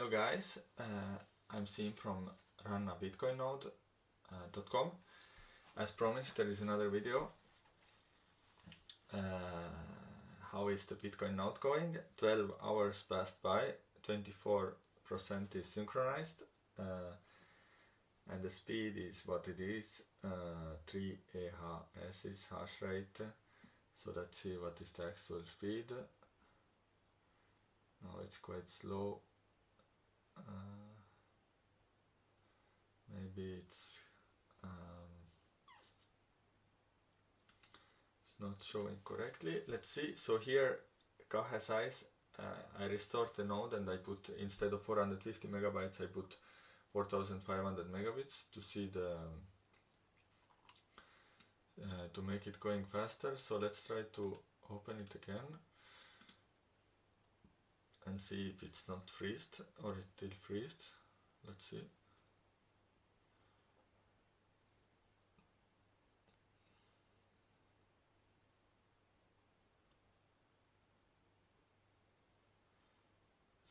Hello guys, I'm Sim from runabitcoinnode.com. As promised, there is another video. How is the Bitcoin node going? 12 hours passed by, 24% is synchronized, and the speed is what it is, 3 EHS is hash rate. So let's see what is the actual speed. Now it's quite slow. Maybe it's not showing correctly. Let's see. So here cache size, I restored the node and I put, instead of 450 megabytes, I put 4500 megabits to see the to make it going faster. So let's try to open it again and see if it's not freezed or it's still freezed. Let's see.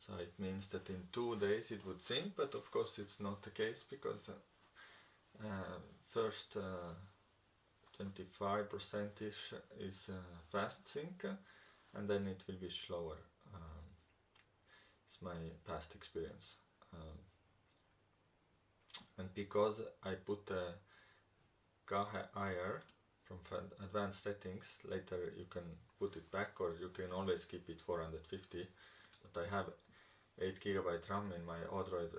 So it means that in 2 days it would sync, but of course it's not the case, because first 25% is fast sync, and then it will be slower. It's my past experience. And because I put cache IR from advanced settings, later you can put it back, or you can always keep it 450. But I have 8 GB RAM in my Odroid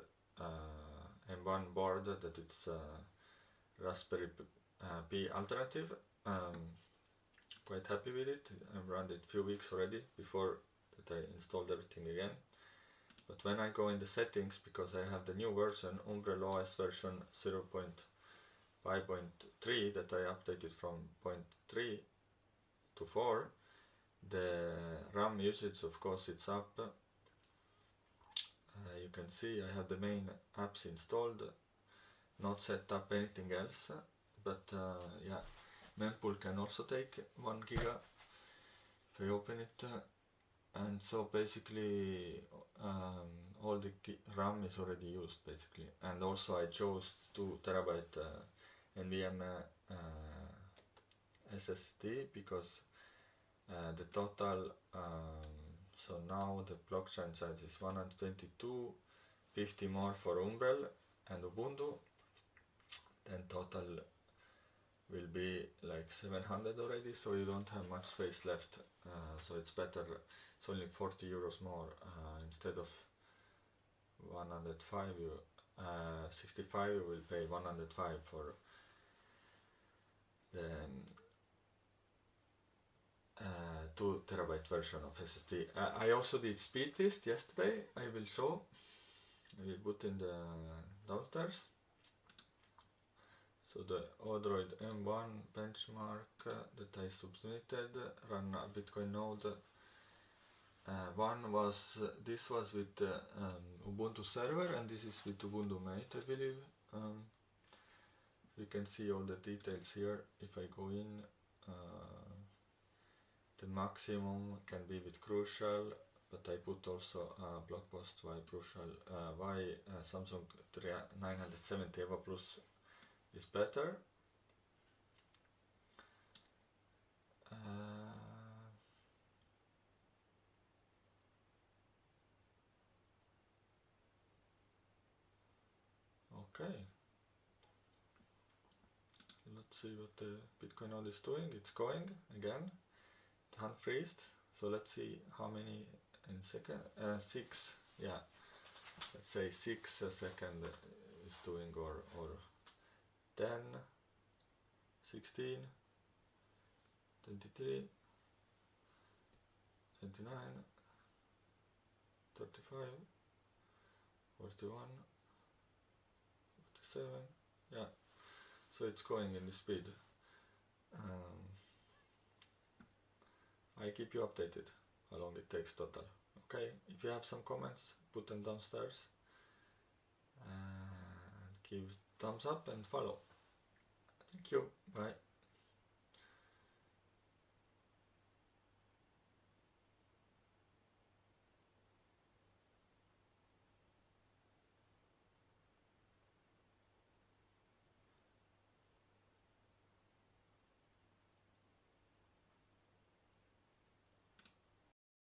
M1 board, that it's Raspberry Pi alternative. Quite happy with it. I've run it a few weeks already before that I installed everything again. But when I go in the settings, because I have the new version, Umbrel OS version 0.5.3, that I updated from 0.3 to 4, the RAM usage, of course, it's up. You can see I have the main apps installed, not set up anything else, but yeah, mempool can also take 1 giga if I open it, and so basically all the RAM is already used basically. And also I chose 2 terabyte NVMe SSD, because the total so now the blockchain size is 122, 50 more for Umbrel and Ubuntu, then total will be like 700 already, so you don't have much space left. So it's better, it's only 40 euros more, instead of 105, 65 you will pay 105 for the 2 terabyte version of SSD. I also did speed test yesterday. I will show. I will put in the downstairs. So the Odroid M1 benchmark that I submitted, run a Bitcoin node. One was, this was with Ubuntu server, and this is with Ubuntu Mate, I believe. You can see all the details here. If I go in, the maximum can be with Crucial, but I put also a blog post why Crucial, why Samsung 970 EVA Plus is better. Okay, let's see what the Bitcoin node is doing. It's going again, it unfreezed. So let's see how many in second. 6, yeah, let's say 6 seconds is doing, or 10, 16, 23, 29, 35, 41, 47, yeah, so it's going in the speed. I keep you updated how long it takes total. Okay, if you have some comments, put them downstairs, and give thumbs up and follow. Thank you, bye.